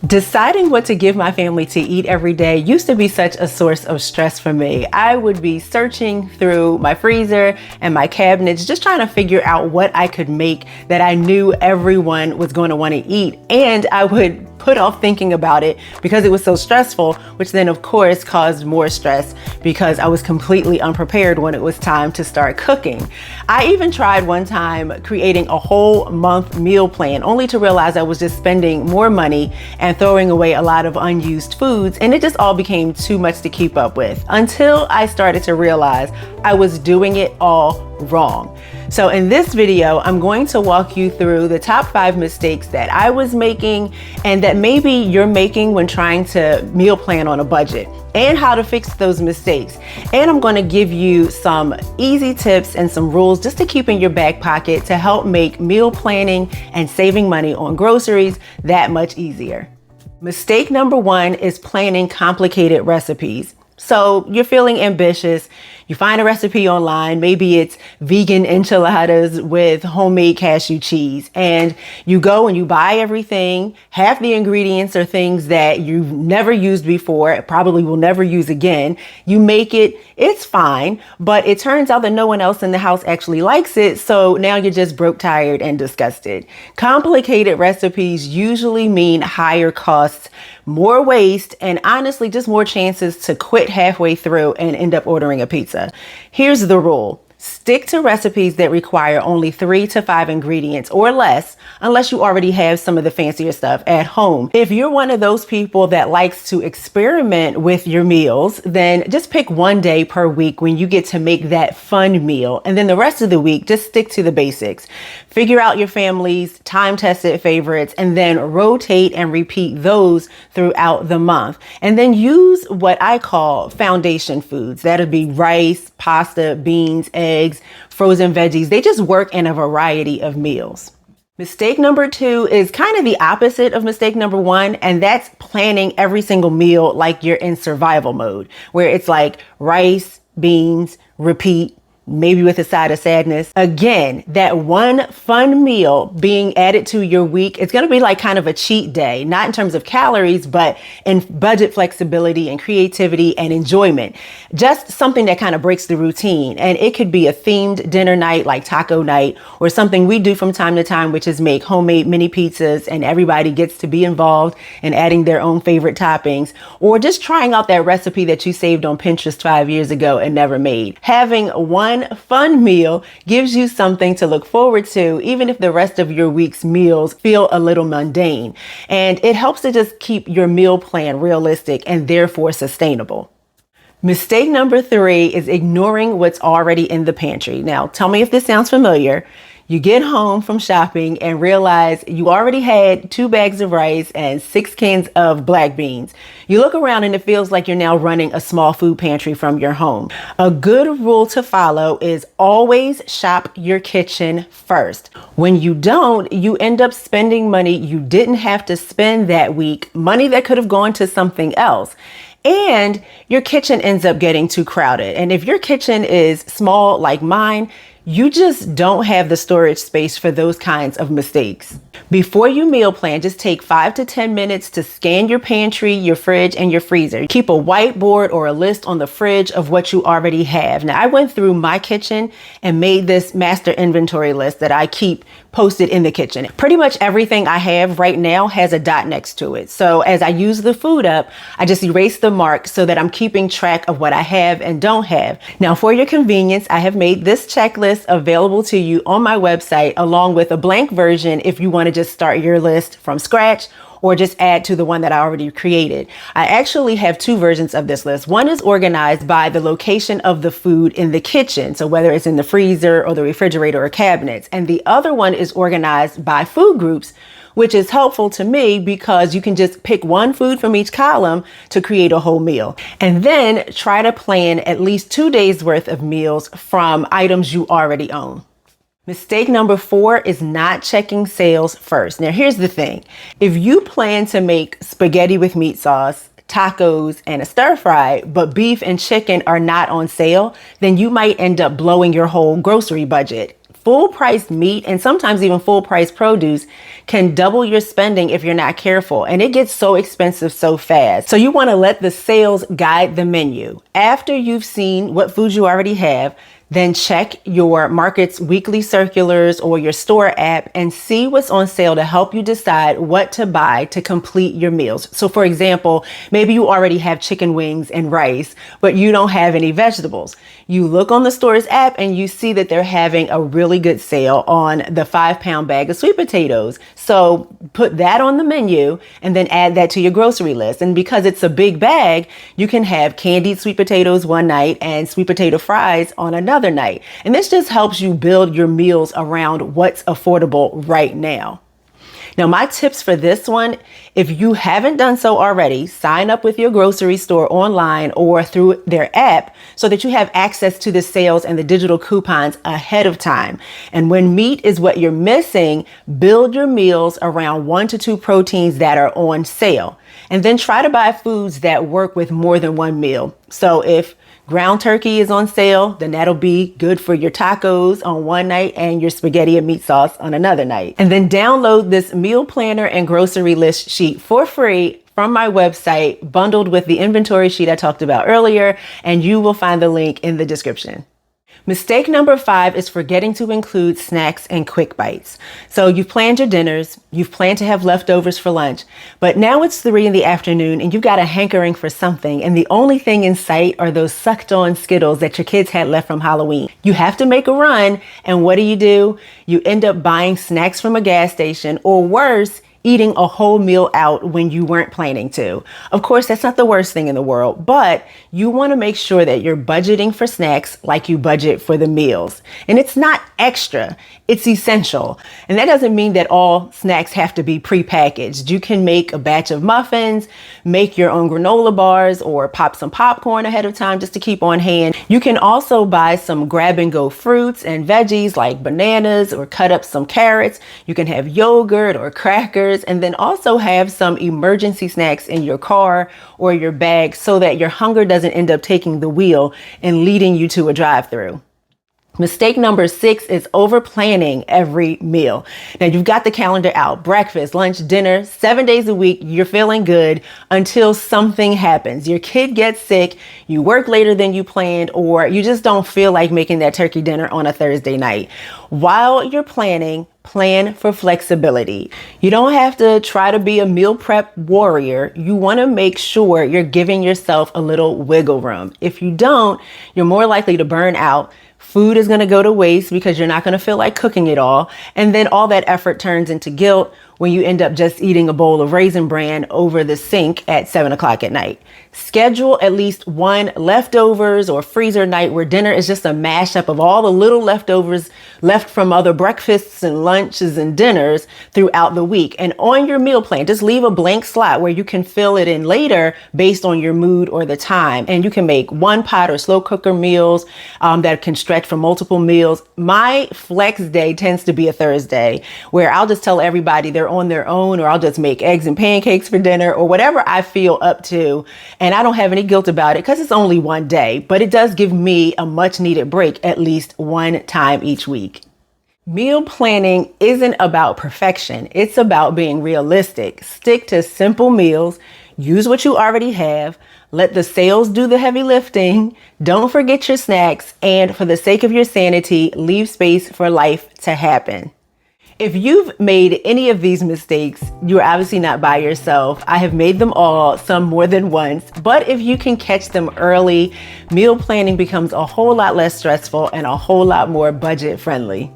Deciding what to give my family to eat every day used to be such a source of stress for me. I would be searching through my freezer and my cabinets, just trying to figure out what I could make that I knew everyone was going to want to eat. And I would put off thinking about it because it was so stressful, which then of course caused more stress because I was completely unprepared when it was time to start cooking. I even tried one time creating a whole month meal plan, only to realize I was just spending more money and throwing away a lot of unused foods, and it just all became too much to keep up with until I started to realize I was doing it all wrong. So in this video, I'm going to walk you through the top 5 mistakes that I was making and that maybe you're making when trying to meal plan on a budget, and how to fix those mistakes. And I'm going to give you some easy tips and some rules just to keep in your back pocket to help make meal planning and saving money on groceries that much easier. Mistake number 1 is planning complicated recipes. So you're feeling ambitious, you find a recipe online, maybe it's vegan enchiladas with homemade cashew cheese, and you go and you buy everything. Half the ingredients are things that you've never used before, probably will never use again. You make it, it's fine, but it turns out that no one else in the house actually likes it, so now you're just broke, tired, and disgusted. Complicated recipes usually mean higher costs, more waste, and honestly just more chances to quit halfway through and end up ordering a pizza. Here's the rule. Stick to recipes that require only 3 to 5 ingredients or less, unless you already have some of the fancier stuff at home. If you're one of those people that likes to experiment with your meals, then just pick one day per week when you get to make that fun meal. And then the rest of the week, just stick to the basics. Figure out your family's time-tested favorites and then rotate and repeat those throughout the month. And then use what I call foundation foods. That'll be rice, pasta, beans, eggs, frozen veggies. They just work in a variety of meals. Mistake number 2 is kind of the opposite of mistake number 1, and that's planning every single meal like you're in survival mode, where it's like rice, beans, repeat, maybe with a side of sadness. Again, that one fun meal being added to your week, it's going to be like kind of a cheat day, not in terms of calories, but in budget flexibility and creativity and enjoyment. Just something that kind of breaks the routine. And it could be a themed dinner night like taco night, or something we do from time to time, which is make homemade mini pizzas and everybody gets to be involved in adding their own favorite toppings, or just trying out that recipe that you saved on Pinterest 5 years ago and never made. Having one fun meal gives you something to look forward to, even if the rest of your week's meals feel a little mundane. And it helps to just keep your meal plan realistic and therefore sustainable. Mistake number 3 is ignoring what's already in the pantry. Now, tell me if this sounds familiar. You get home from shopping and realize you already had 2 bags of rice and 6 cans of black beans. You look around and it feels like you're now running a small food pantry from your home. A good rule to follow is always shop your kitchen first. When you don't, you end up spending money you didn't have to spend that week, money that could have gone to something else. And your kitchen ends up getting too crowded. And if your kitchen is small like mine, you just don't have the storage space for those kinds of mistakes. Before you meal plan, just take 5 to 10 minutes to scan your pantry, your fridge, and your freezer. Keep a whiteboard or a list on the fridge of what you already have. Now, I went through my kitchen and made this master inventory list that I keep posted in the kitchen. Pretty much everything I have right now has a dot next to it. So as I use the food up, I just erase the mark so that I'm keeping track of what I have and don't have. Now, for your convenience, I have made this checklist available to you on my website, along with a blank version if you want to just start your list from scratch or just add to the one that I already created. I actually have 2 versions of this list. One is organized by the location of the food in the kitchen, so whether it's in the freezer or the refrigerator or cabinets. And the other one is organized by food groups, which is helpful to me because you can just pick one food from each column to create a whole meal. And then try to plan at least 2 days worth of meals from items you already own. Mistake number 4 is not checking sales first. Now, here's the thing. If you plan to make spaghetti with meat sauce, tacos, and a stir fry, but beef and chicken are not on sale, then you might end up blowing your whole grocery budget. full price meat and sometimes even full price produce can double your spending if you're not careful. And it gets so expensive so fast. So you want to let the sales guide the menu. After you've seen what foods you already have, then check your market's weekly circulars or your store app and see what's on sale to help you decide what to buy to complete your meals. So for example, maybe you already have chicken wings and rice, but you don't have any vegetables. You look on the store's app and you see that they're having a really good sale on the 5-pound bag of sweet potatoes. So put that on the menu and then add that to your grocery list. And because it's a big bag, you can have candied sweet potatoes one night and sweet potato fries on another night. And this just helps you build your meals around what's affordable right now. Now, my tips for this one, if you haven't done so already, sign up with your grocery store online or through their app so that you have access to the sales and the digital coupons ahead of time. And when meat is what you're missing, build your meals around 1 to 2 proteins that are on sale. And then try to buy foods that work with more than one meal. So if ground turkey is on sale, then that'll be good for your tacos on one night and your spaghetti and meat sauce on another night. And then download this meal planner and grocery list sheet for free from my website, bundled with the inventory sheet I talked about earlier, and you will find the link in the description. Mistake number 5 is forgetting to include snacks and quick bites. So you've planned your dinners, you've planned to have leftovers for lunch, but now it's 3 in the afternoon and you've got a hankering for something, and the only thing in sight are those sucked on Skittles that your kids had left from Halloween. You have to make a run, and what do? You end up buying snacks from a gas station, or worse, eating a whole meal out when you weren't planning to. Of course, that's not the worst thing in the world, but you want to make sure that you're budgeting for snacks like you budget for the meals. And it's not extra, it's essential. And that doesn't mean that all snacks have to be prepackaged. You can make a batch of muffins, make your own granola bars, or pop some popcorn ahead of time just to keep on hand. You can also buy some grab and go fruits and veggies like bananas, or cut up some carrots. You can have yogurt or crackers, and then also have some emergency snacks in your car or your bag so that your hunger doesn't end up taking the wheel and leading you to a drive-through. Mistake number 6 is over planning every meal. Now you've got the calendar out, breakfast, lunch, dinner, 7 days a week. You're feeling good until something happens. Your kid gets sick, you work later than you planned, or you just don't feel like making that turkey dinner on a Thursday night. While you're planning, plan for flexibility. You don't have to try to be a meal prep warrior. You want to make sure you're giving yourself a little wiggle room. If you don't, you're more likely to burn out. Food is going to go to waste because you're not going to feel like cooking it all. And then all that effort turns into guilt when you end up just eating a bowl of Raisin Bran over the sink at 7 o'clock at night. Schedule at least one leftovers or freezer night where dinner is just a mashup of all the little leftovers left from other breakfasts and lunches and dinners throughout the week. And on your meal plan, just leave a blank slot where you can fill it in later based on your mood or the time. And you can make one pot or slow cooker meals that can stretch for multiple meals. My flex day tends to be a Thursday, where I'll just tell everybody they're on their own, or I'll just make eggs and pancakes for dinner, or whatever I feel up to. And I don't have any guilt about it because it's only one day, but it does give me a much needed break at least one time each week. Meal planning isn't about perfection. It's about being realistic. Stick to simple meals. Use what you already have. Let the sales do the heavy lifting. Don't forget your snacks. And for the sake of your sanity, leave space for life to happen. If you've made any of these mistakes, you're obviously not by yourself. I have made them all, some more than once, but if you can catch them early, meal planning becomes a whole lot less stressful and a whole lot more budget friendly.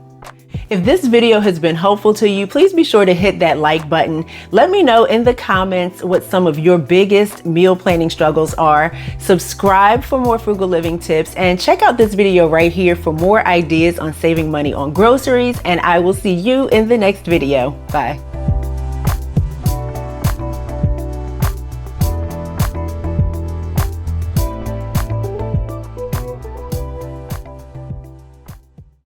If this video has been helpful to you, please be sure to hit that like button. Let me know in the comments what some of your biggest meal planning struggles are. Subscribe for more frugal living tips, and check out this video right here for more ideas on saving money on groceries. And I will see you in the next video. Bye.